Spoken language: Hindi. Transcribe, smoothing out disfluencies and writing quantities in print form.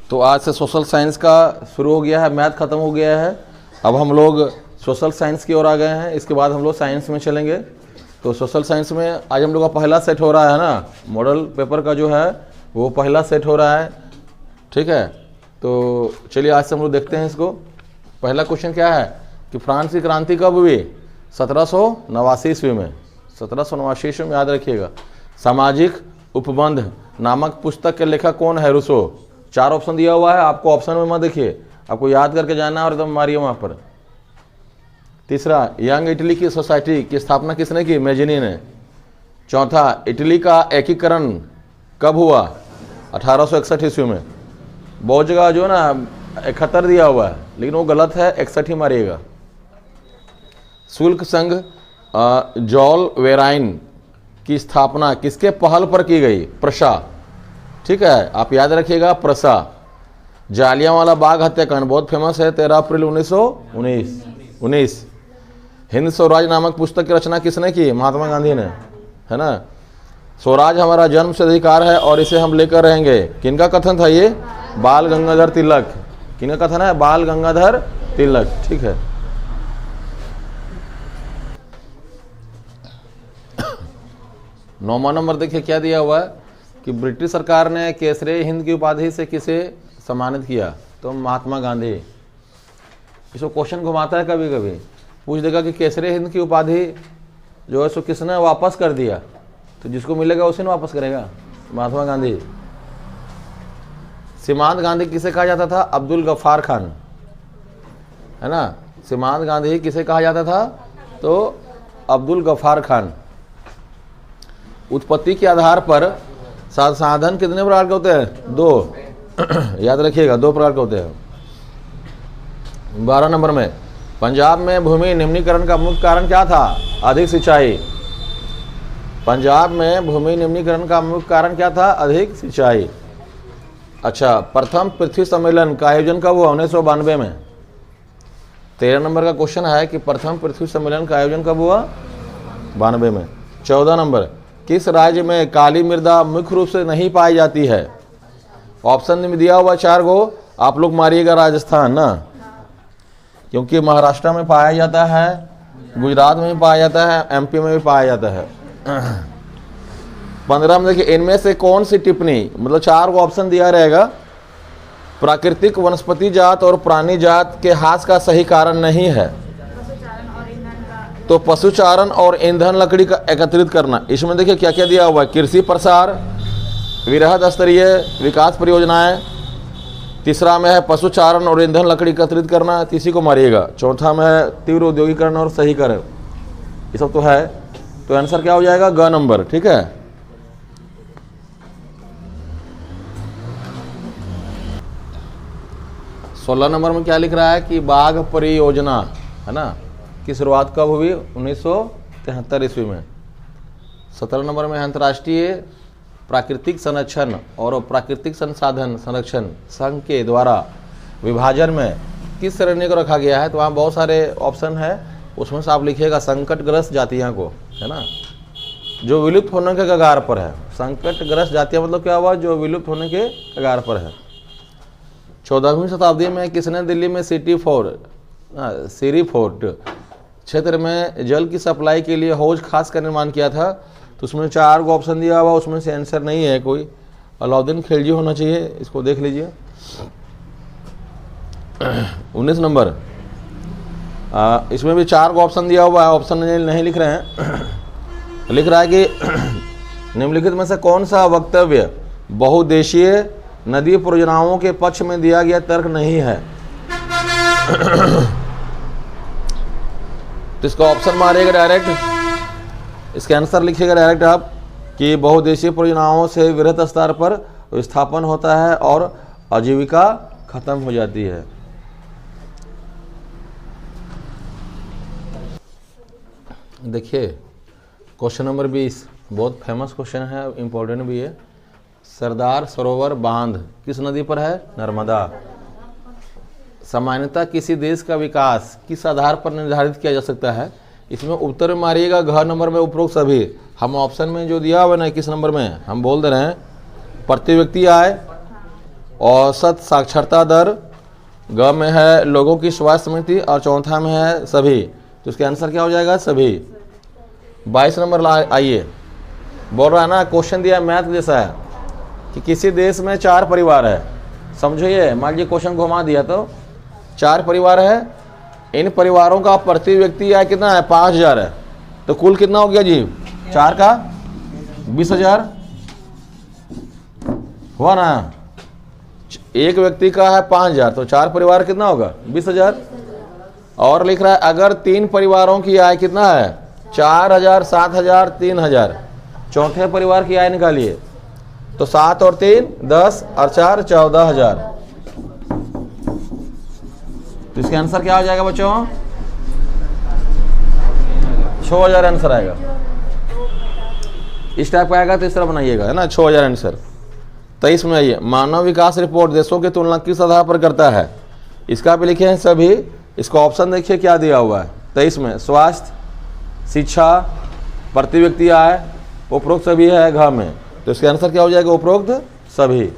तो आज से सोशल साइंस का शुरू हो गया है, मैथ ख़त्म हो गया है। अब हम लोग सोशल साइंस की ओर आ गए हैं। इसके बाद हम लोग साइंस में चलेंगे। तो सोशल साइंस में आज हम लोग का पहला सेट हो रहा है ना, मॉडल पेपर का जो है वो पहला सेट हो रहा है, ठीक है। तो चलिए आज से हम लोग देखते हैं इसको। पहला क्वेश्चन क्या है कि फ्रांस की क्रांति कब हुई? 1789 ईस्वी में। 1789 ईस्वी में, याद रखिएगा। सामाजिक उपबंध नामक पुस्तक के लेखक कौन है? रूसो। 4 ऑप्शन दिया हुआ है, आपको ऑप्शन में मत देखिए, आपको याद करके जाना और एकदम मारिए वहाँ पर। तीसरा, यंग इटली की सोसाइटी की स्थापना किसने की? मैजिनी ने। चौथा, इटली का एकीकरण कब हुआ? 1861 ईस्वी में। बहुत जगह जो है ना 71 दिया हुआ है, लेकिन वो गलत है, 61 ही मारिएगा। शुल्क संघ जॉल वेराइन की स्थापना किसके पहल पर की गई? प्रशा, ठीक है, आप याद रखिएगा, प्रशा। जालियांवाला बाग हत्याकांड बहुत फेमस है, 13 अप्रैल 1919। हिंद स्वराज नामक पुस्तक की रचना किसने की? महात्मा गांधी ने, है ना। स्वराज हमारा जन्म से अधिकार है और इसे हम लेकर रहेंगे, किनका कथन था ये? बाल गंगाधर तिलक। किनका कथन है? बाल गंगाधर तिलक, ठीक है। नौवां नंबर देखिए क्या दिया हुआ है कि ब्रिटिश सरकार ने केसरे हिंद की उपाधि से किसे सम्मानित किया? तो महात्मा गांधी। इसको क्वेश्चन घुमाता है, कभी कभी पूछ देगा कि केसरे हिंद की उपाधि जो है सो किसने वापस कर दिया? तो जिसको मिलेगा उसी ने वापस करेगा, महात्मा गांधी। सीमांत गांधी किसे कहा जाता था? अब्दुल गफ्फार खान, है ना। सीमांत गांधी किसे कहा जाता था? तो अब्दुल गफ्फार खान। उत्पत्ति के आधार पर साधन कितने प्रकार के होते हैं? 2। याद रखिएगा, 2 प्रकार के होते हैं। 12 नंबर में, पंजाब में भूमि निम्नीकरण का मुख्य कारण क्या था? अधिक सिंचाई। पंजाब में भूमि निम्नीकरण का मुख्य कारण क्या था? अधिक सिंचाई। अच्छा, प्रथम पृथ्वी सम्मेलन का आयोजन कब हुआ? 1992 में। 13 नंबर का क्वेश्चन है कि प्रथम पृथ्वी सम्मेलन का आयोजन कब हुआ? 92 में। 14 नंबर, किस राज्य में काली मृदा मुख्य रूप से नहीं पाई जाती है? ऑप्शन में दिया हुआ 4 गो, आप लोग मारिएगा राजस्थान ना, क्योंकि महाराष्ट्र में पाया जाता है, गुजरात में भी पाया जाता है, एमपी में भी पाया जाता है। 15 में देखिए, इनमें से कौन सी टिप्पणी, मतलब 4 को ऑप्शन दिया रहेगा, प्राकृतिक वनस्पति जात और प्राणी जात के ह्रास का सही कारण नहीं है? तो पशुचारण और ईंधन लकड़ी का एकत्रित करना। इसमें देखिए क्या क्या दिया हुआ है? कृषि प्रसार, वृहद स्तरीय विकास परियोजनाएं। तीसरा में है पशुचारण और ईंधन लकड़ी एकत्रित करना, तीसरी को मारिएगा। चौथा में है तीव्र औद्योगिकरण और शहरीकरण। ये सब तो है, तो आंसर क्या हो जाएगा? ग नंबर, ठीक है। सोलह नंबर में क्या लिख रहा है कि बाघ परियोजना, है ना, की शुरुआत कब हुई? 1973 ईस्वी में। 17 नंबर में अंतर्राष्ट्रीय प्राकृतिक संरक्षण और प्राकृतिक संसाधन संरक्षण संघ के द्वारा विभाजन में किस श्रेणी को रखा गया है? तो वहाँ बहुत सारे ऑप्शन है, उसमें से आप लिखिएगा संकटग्रस्त जातियाँ को, है ना, जो विलुप्त होने के कगार पर है। संकटग्रस्त जातियाँ मतलब क्या हुआ? जो विलुप्त होने के कगार पर है। 14वीं शताब्दी में किसने दिल्ली में सीरी फोर्ट क्षेत्र में जल की सप्लाई के लिए हौज खास का निर्माण किया था? तो उसमें 4 को ऑप्शन दिया हुआ, उसमें से आंसर नहीं है कोई। अलाउद्दीन खिलजी होना चाहिए, इसको देख लीजिए। 19 नंबर, इसमें भी 4 को ऑप्शन दिया हुआ है, ऑप्शन नहीं लिख रहे हैं। लिख रहा है कि निम्नलिखित में से कौन सा वक्तव्य बहुउद्देशीय नदी परियोजनाओं के पक्ष में दिया गया तर्क नहीं है? तो इसका ऑप्शन मारिएगा डायरेक्ट, इसका आंसर लिखिएगा डायरेक्ट आप कि बहुउद्देशीय परियोजनाओं से वृहद स्तर पर विस्थापन होता है और आजीविका खत्म हो जाती है। देखिए क्वेश्चन नंबर 20 बहुत फेमस क्वेश्चन है, इंपॉर्टेंट भी है। सरदार सरोवर बांध किस नदी पर है? नर्मदा। सामान्यतः किसी देश का विकास किस आधार पर निर्धारित किया जा सकता है? इसमें उत्तर में मारिएगा घ नंबर में उपरोक्त सभी। हम ऑप्शन में जो दिया हुआ ना किस नंबर में हम बोल दे रहे हैं, प्रति व्यक्ति आय, औसत साक्षरता दर, ग में है लोगों की स्वास्थ्य समिति और चौथा में है सभी। तो इसका आंसर क्या हो जाएगा? सभी। 22 नंबर आइए, बोल रहा है ना, क्वेश्चन दिया मैथ जैसा है कि किसी देश में 4 परिवार है। समझो ये, मान लीजिए क्वेश्चन घुमा दिया तो 4 परिवार है, इन परिवारों का प्रति व्यक्ति आय कितना है? 5000 है। तो कुल कितना हो गया जी? 4 का 20,000 हुआ ना। एक व्यक्ति का है 5000, तो 4 परिवार कितना होगा? 20,000। और लिख रहा है अगर 3 परिवारों की आय कितना है? 4000, 7000, 3000। चौथे परिवार की आय निकालिए। तो 7 और 3 10 और 4 14,000। तो इसका आंसर क्या हो जाएगा बच्चों? 6000 आंसर आएगा। इस टाइप का आएगा तो इस तरह बनाइएगा, है ना, 6000 आंसर। 23 में आइए, मानव विकास रिपोर्ट देशों की तुलना किस आधार पर करता है? इसका भी लिखे हैं सभी। इसका ऑप्शन देखिए क्या दिया हुआ है 23 में, स्वास्थ्य, शिक्षा, प्रति व्यक्ति आय, उपरोक्त सभी है घ में। तो इसका आंसर क्या हो जाएगा? उपरोक्त सभी।